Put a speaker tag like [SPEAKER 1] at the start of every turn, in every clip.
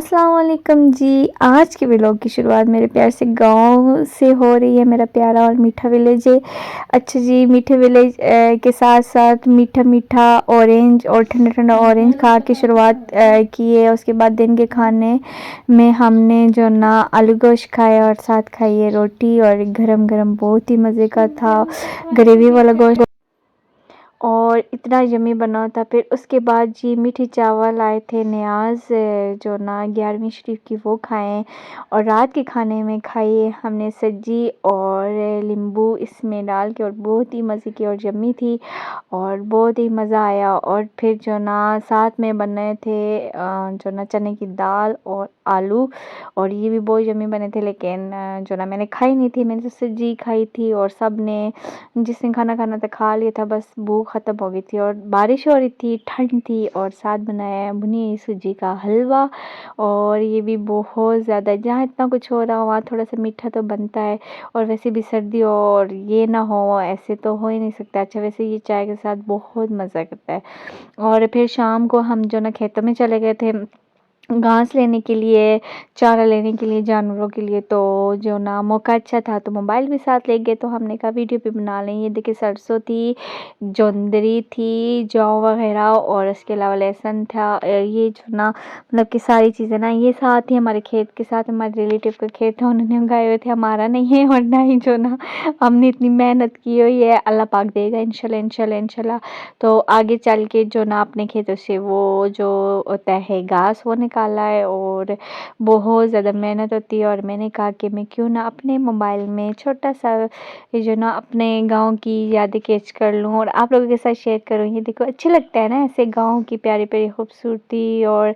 [SPEAKER 1] अस्सलाम वालेकुम जी। आज के व्लॉग की शुरुआत मेरे प्यार से गांव से हो रही है। मेरा प्यारा और मीठा विलेज है। अच्छा जी, मीठे विलेज के साथ साथ मीठा मीठा ऑरेंज और ठंडा ठंडा ऑरेंज खा के शुरुआत की है। उसके बाद दिन के खाने में हमने जो ना आलू गोश्त खाया और साथ खाई है रोटी, और गरम गरम बहुत ही मज़े का था ग्रेवी वाला गोश्त और इतना यम्मी बना था। फिर उसके बाद जी मीठी चावल आए थे नियाज़ जो ना 11वीं शरीफ की, वो खाएं। और रात के खाने में खाई हमने सज्जी और नींबू इसमें डाल के, और बहुत ही मज़े की और यम्मी थी और बहुत ही मज़ा आया। और फिर जो ना साथ में बने थे जो ना चने की दाल और आलू, और ये भी बहुत यम्मी बने थे। लेकिन जो ना मैंने खाई नहीं थी, मैंने तो सज्जी खाई थी और सब ने जिसने खाना खाना था खा लिया था। बस भूख ख़त्म हो गई थी और बारिश हो रही थी, ठंड थी, और साथ बनाया भुनी हुई सूजी का हलवा। और ये भी बहुत ज़्यादा, जहाँ इतना कुछ हो रहा हो वहाँ थोड़ा सा मीठा तो बनता है। और वैसे भी सर्दी हो और ये ना हो, ऐसे तो हो ही नहीं सकता। अच्छा, वैसे ये चाय के साथ बहुत मज़ा करता है। और फिर शाम को हम जो ना खेतों में चले गए थे घास लेने के लिए, चारा लेने के लिए जानवरों के लिए। तो जो ना मौका अच्छा था तो मोबाइल भी साथ ले गए, तो हमने कहा वीडियो भी बना लें। ये देखिए सरसों थी, जोंदरी थी, जौ वगैरह, और उसके अलावा लहसुन था। ये जो ना मतलब कि सारी चीज़ें ना ये साथ ही हमारे खेत के साथ, हमारे रिलेटिव का खेत है, उन्होंने उगाए हुए थे, हमारा नहीं है। और ना ही जो ना हमने इतनी मेहनत की हुई है, अल्लाह पाक देगा इंशाल्लाह इंशाल्लाह इंशाल्लाह। तो आगे चल के जो ना अपने खेतों से वो जो होता है घास, वो निकाला है और बहुत ज़्यादा मेहनत होती है। और मैंने कहा कि मैं क्यों ना अपने मोबाइल में छोटा सा ये जो ना अपने गांव की यादें कैच कर लूं और आप लोगों के साथ शेयर करूं। ये देखो अच्छे लगता है ना ऐसे गांव की प्यारी प्यारी खूबसूरती। और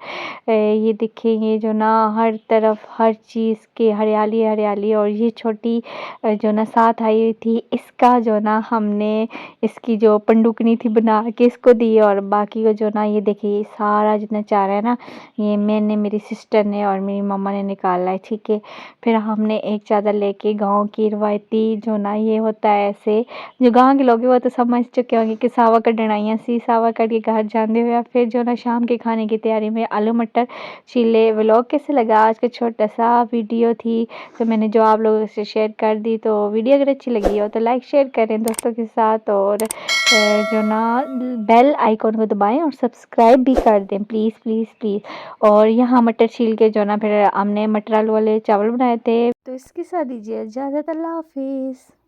[SPEAKER 1] ये देखिए ये जो ना हर तरफ हर चीज़ की हरियाली हरियाली। और ये छोटी जो ना साथ आई हुई थी, इसका जो ना हमने इसकी जो पंडुकनी थी बना के इसको दी। और बाकी को जो ना ये देखिए सारा जितना चारा है ना, ये मैंने, मेरी सिस्टर ने और मेरी मम्मा ने निकाला है, ठीक है। फिर हमने एक चादर लेके, गांव की रवायती जो ना ये होता है ऐसे, जो गांव के लोग हैं वो तो समझ चुके होंगे कि सावा कढ़नाइयाँ सी, सावा कढ़ के घर जाते हुए। फिर जो ना शाम के खाने की तैयारी में आलू मटर चीले। व्लॉग कैसे लगा? आज का छोटा सा वीडियो थी तो मैंने जो आप लोगों से शेयर कर दी। तो वीडियो अगर अच्छी लगी हो तो लाइक शेयर करें दोस्तों के साथ, और जो ना बेल आइकॉन को दबाएं और सब्सक्राइब भी कर दें प्लीज़ प्लीज़ प्लीज़। और यहाँ मटर छील के जो ना फिर हमने मटर आलू वाले चावल बनाए थे। तो इसके साथ दीजिए इजाज़त, अल्लाह हाफिज़।